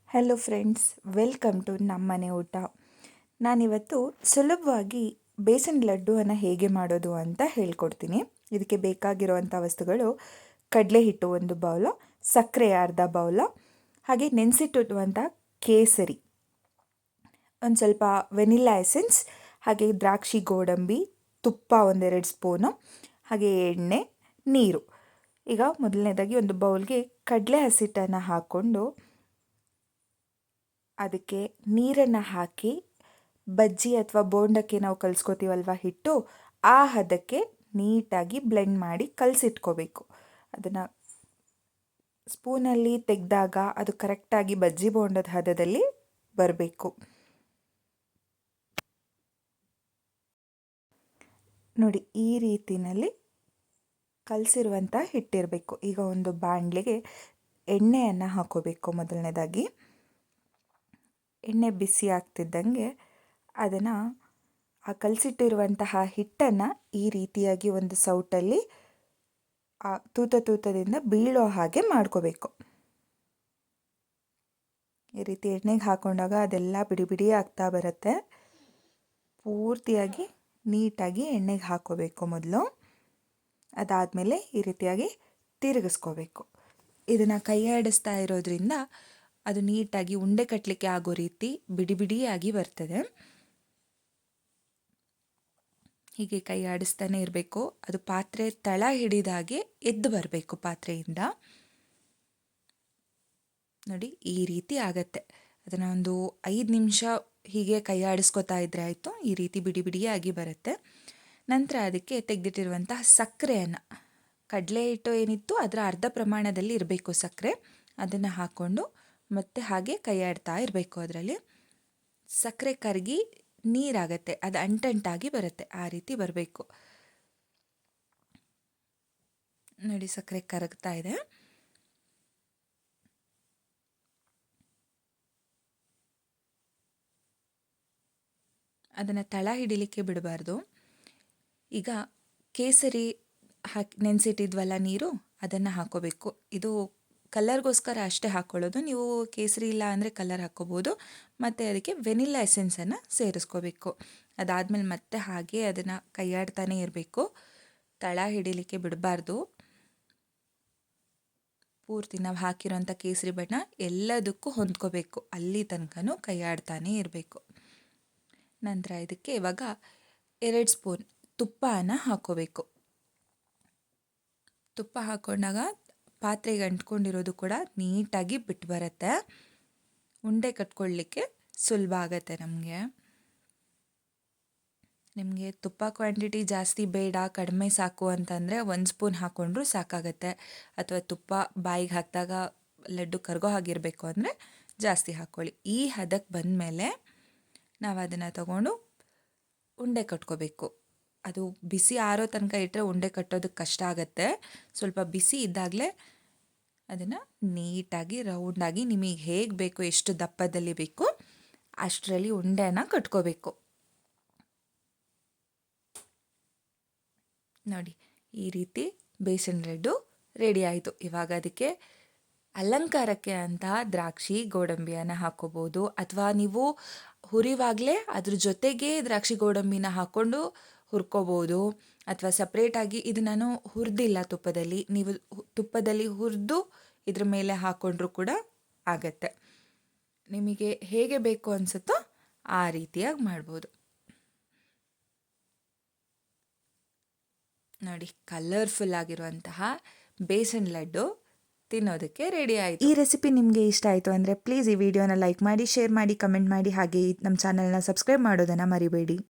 Hello friends, welcome to ನಮ್ಮನೆ ಊಟ. ನಾನಿವತ್ತು ಸುಲಭವಾಗಿ ಬೇಸನ್ ಲಡ್ಡುವನ್ನು ಹೇಗೆ ಮಾಡೋದು ಅಂತ ಹೇಳ್ಕೊಡ್ತೀನಿ. ಇದಕ್ಕೆ ಬೇಕಾಗಿರುವಂಥ ವಸ್ತುಗಳು: ಕಡಲೆ ಹಿಟ್ಟು 1 ಬೌಲು, ಸಕ್ಕರೆ ಅರ್ಧ ಬೌಲು, ಹಾಗೆ ನೆನೆಸಿಟ್ಟಿರುವಂಥ ಕೇಸರಿ, ಒಂದು ಸ್ವಲ್ಪ ವೆನಿಲಾ ಎಸೆನ್ಸ್, ಹಾಗೆ ದ್ರಾಕ್ಷಿ ಗೋಡಂಬಿ, ತುಪ್ಪ 1-2 ಸ್ಪೂನು, ಹಾಗೆ ಎಣ್ಣೆ, ನೀರು. ಈಗ ಮೊದಲನೇದಾಗಿ ಒಂದು ಬೌಲ್ಗೆ ಕಡಲೆ ಹಸಿಟ್ಟನ್ನು ಹಾಕ್ಕೊಂಡು ಅದಕ್ಕೆ ನೀರನ್ನು ಹಾಕಿ ಬಜ್ಜಿ ಅಥವಾ ಬೋಂಡಕ್ಕೆ ನಾವು ಕಲಿಸ್ಕೋತೀವಲ್ವ ಹಿಟ್ಟು, ಆ ಹದಕ್ಕೆ ನೀಟಾಗಿ ಬ್ಲೆಂಡ್ ಮಾಡಿ ಕಲಸಿಟ್ಕೋಬೇಕು. ಅದನ್ನು ಸ್ಪೂನಲ್ಲಿ ತೆಗೆದಾಗ ಅದು ಕರೆಕ್ಟಾಗಿ ಬಜ್ಜಿ ಬೋಂಡದ ಹದದಲ್ಲಿ ಬರಬೇಕು. ನೋಡಿ, ಈ ರೀತಿಯಲ್ಲಿ ಕಲಸಿರುವಂಥ ಹಿಟ್ಟಿರಬೇಕು. ಈಗ ಒಂದು ಬಾಣಲೆಗೆ ಎಣ್ಣೆಯನ್ನು ಹಾಕೋಬೇಕು. ಮೊದಲನೇದಾಗಿ ಎಣ್ಣೆ ಬಿಸಿ ಆಗ್ತಿದ್ದಂಗೆ ಅದನ್ನು ಆ ಕಲಸಿಟ್ಟಿರುವಂತಹ ಹಿಟ್ಟನ್ನು ಈ ರೀತಿಯಾಗಿ ಒಂದು ಸೌಟಲ್ಲಿ ಆ ತೂತದಿಂದ ಬೀಳೋ ಹಾಗೆ ಮಾಡ್ಕೋಬೇಕು. ಈ ರೀತಿ ಎಣ್ಣೆಗೆ ಹಾಕೊಂಡಾಗ ಅದೆಲ್ಲ ಬಿಡಿ ಬಿಡಿ ಆಗ್ತಾ ಬರುತ್ತೆ. ಪೂರ್ತಿಯಾಗಿ ನೀಟಾಗಿ ಎಣ್ಣೆಗೆ ಹಾಕೋಬೇಕು ಮೊದಲು. ಅದಾದಮೇಲೆ ಈ ರೀತಿಯಾಗಿ ತಿರುಗಿಸ್ಕೋಬೇಕು. ಇದನ್ನು ಕೈ ಆಡಿಸ್ತಾ ಇರೋದ್ರಿಂದ ಅದು ನೀಟಾಗಿ ಉಂಡೆ ಕಟ್ಟಲಿಕ್ಕೆ ಆಗೋ ರೀತಿ ಬಿಡಿ ಬಿಡಿಯಾಗಿ ಬರ್ತದೆ. ಹೀಗೆ ಕೈ ಆಡಿಸ್ತಾನೆ ಇರಬೇಕು. ಅದು ಪಾತ್ರೆ ತಳ ಹಿಡಿದಾಗೆ ಎದ್ದು ಬರಬೇಕು ಪಾತ್ರೆಯಿಂದ. ನೋಡಿ, ಈ ರೀತಿ ಆಗತ್ತೆ. ಅದನ್ನು ಒಂದು 5 ನಿಮಿಷ ಹೀಗೆ ಕೈ ಆಡಿಸ್ಕೊತಾ ಇದ್ರೆ ಆಯಿತು. ಈ ರೀತಿ ಬಿಡಿ ಬಿಡಿಯಾಗಿ ಬರುತ್ತೆ. ನಂತರ ಅದಕ್ಕೆ ತೆಗೆದಿಟ್ಟಿರುವಂತಹ ಸಕ್ಕರೆಯನ್ನು, ಕಡಲೆ ಹಿಟ್ಟು ಏನಿತ್ತು ಅದರ ಅರ್ಧ ಪ್ರಮಾಣದಲ್ಲಿ ಇರಬೇಕು ಸಕ್ಕರೆ, ಅದನ್ನು ಹಾಕ್ಕೊಂಡು ಮತ್ತೆ ಹಾಗೆ ಕೈ ಆಡ್ತಾ ಇರಬೇಕು. ಅದರಲ್ಲಿ ಸಕ್ಕರೆ ಕರಗಿ ನೀರಾಗತ್ತೆ, ಅದು ಅಂಟಂಟಾಗಿ ಬರುತ್ತೆ. ಆ ರೀತಿ ಬರಬೇಕು. ನೋಡಿ, ಸಕ್ಕರೆ ಕರಗ್ತಾ ಇದೆ. ಅದನ್ನು ತಳ ಹಿಡಿಲಿಕ್ಕೆ ಬಿಡಬಾರ್ದು. ಈಗ ಕೇಸರಿ ನೆನೆಸಿಟ್ಟಿದ್ವಲ್ಲ ನೀರು, ಅದನ್ನು ಹಾಕೋಬೇಕು. ಇದು ಕಲರ್ಗೋಸ್ಕರ ಅಷ್ಟೇ ಹಾಕ್ಕೊಳ್ಳೋದು. ನೀವು ಕೇಸರಿ ಇಲ್ಲ ಅಂದರೆ ಕಲರ್ ಹಾಕ್ಕೋಬೋದು. ಮತ್ತು ಅದಕ್ಕೆ ವೆನಿಲಾ ಎಸೆನ್ಸನ್ನು ಸೇರಿಸ್ಕೋಬೇಕು. ಅದಾದಮೇಲೆ ಮತ್ತೆ ಹಾಗೆ ಅದನ್ನು ಕೈಯಾಡ್ತಾನೆ ಇರಬೇಕು. ತಳ ಹಿಡಿಲಿಕ್ಕೆ ಬಿಡಬಾರ್ದು. ಪೂರ್ತಿ ನಾವು ಹಾಕಿರೋಂಥ ಕೇಸರಿ ಬಣ್ಣ ಎಲ್ಲದಕ್ಕೂ ಹೊಂದ್ಕೋಬೇಕು. ಅಲ್ಲಿ ತನಕನೂ ಕೈಯಾಡ್ತಾನೆ ಇರಬೇಕು. ನಂತರ ಇದಕ್ಕೆ ಇವಾಗ 2 ಸ್ಪೂನ್ ತುಪ್ಪನ ಹಾಕ್ಕೋಬೇಕು. ತುಪ್ಪ ಹಾಕ್ಕೊಂಡಾಗ ಪಾತ್ರೆಗೆ ಅಂಟ್ಕೊಂಡಿರೋದು ಕೂಡ ನೀಟಾಗಿ ಬಿಟ್ಟು ಬರುತ್ತೆ. ಉಂಡೆ ಕಟ್ಕೊಳ್ಳಿಕ್ಕೆ ಸುಲಭ ಆಗುತ್ತೆ ನಮಗೆ. ನಿಮಗೆ ತುಪ್ಪ ಕ್ವಾಂಟಿಟಿ ಜಾಸ್ತಿ ಬೇಡ, ಕಡಿಮೆ ಸಾಕು ಅಂತಂದರೆ 1 ಸ್ಪೂನ್ ಹಾಕ್ಕೊಂಡ್ರೂ ಸಾಕಾಗತ್ತೆ. ಅಥವಾ ತುಪ್ಪ ಬಾಯಿಗೆ ಹಾಕಿದಾಗ ಲಡ್ಡು ಕರಗೋ ಹಾಗಿರಬೇಕು ಅಂದರೆ ಜಾಸ್ತಿ ಹಾಕ್ಕೊಳ್ಳಿ. ಈ ಹದಕ್ಕೆ ಬಂದಮೇಲೆ ನಾವು ಅದನ್ನು ತಗೊಂಡು ಉಂಡೆ ಕಟ್ಕೋಬೇಕು. ಅದು ಬಿಸಿ ಆರೋ ತನಕ ಇಟ್ಟರೆ ಉಂಡೆ ಕಟ್ಟೋದಕ್ಕೆ ಕಷ್ಟ ಆಗುತ್ತೆ. ಸ್ವಲ್ಪ ಬಿಸಿ ಇದ್ದಾಗಲೇ ಅದನ್ನು ನೀಟಾಗಿ ರೌಂಡಾಗಿ ನಿಮಗೆ ಹೇಗೆ ಬೇಕು, ಎಷ್ಟು ದಪ್ಪದಲ್ಲಿ ಬೇಕು ಅಷ್ಟರಲ್ಲಿ ಉಂಡೆನ ಕಟ್ಕೋಬೇಕು. ನೋಡಿ, ಈ ರೀತಿ ಬೇಸನ್ ಲಡ್ಡು ರೆಡಿ ಆಯಿತು. ಇವಾಗ ಅದಕ್ಕೆ ಅಲಂಕಾರಕ್ಕೆ ಅಂತ ದ್ರಾಕ್ಷಿ ಗೋಡಂಬಿಯನ್ನು ಹಾಕ್ಕೋಬೋದು. ಅಥವಾ ನೀವು ಹುರಿವಾಗಲೇ ಅದ್ರ ಜೊತೆಗೆ ದ್ರಾಕ್ಷಿ ಗೋಡಂಬಿನ ಹಾಕ್ಕೊಂಡು ಹುರ್ಕೋಬೋದು. ಅಥವಾ ಸಪ್ರೇಟಾಗಿ, ಇದು ನಾನು ಹುರಿದಿಲ್ಲ ತುಪ್ಪದಲ್ಲಿ, ನೀವು ತುಪ್ಪದಲ್ಲಿ ಹುರಿದು ಇದ್ರ ಮೇಲೆ ಹಾಕ್ಕೊಂಡ್ರೂ ಕೂಡ ಆಗತ್ತೆ. ನಿಮಗೆ ಹೇಗೆ ಬೇಕು ಅನಿಸುತ್ತೋ ಆ ರೀತಿಯಾಗಿ ಮಾಡ್ಬೋದು. ನೋಡಿ, ಕಲರ್ಫುಲ್ ಆಗಿರುವಂತಹ ಬೇಸನ್ ಲಡ್ಡು ತಿನ್ನೋದಕ್ಕೆ ರೆಡಿ ಆಯಿತು. ಈ ರೆಸಿಪಿ ನಿಮಗೆ ಇಷ್ಟ ಆಯಿತು ಅಂದರೆ ಪ್ಲೀಸ್ ಈ ವಿಡಿಯೋನ ಲೈಕ್ ಮಾಡಿ, ಶೇರ್ ಮಾಡಿ, ಕಮೆಂಟ್ ಮಾಡಿ, ಹಾಗೆ ನಮ್ಮ ಚಾನಲ್ನ ಸಬ್ಸ್ಕ್ರೈಬ್ ಮಾಡೋದನ್ನು ಮರಿಬೇಡಿ.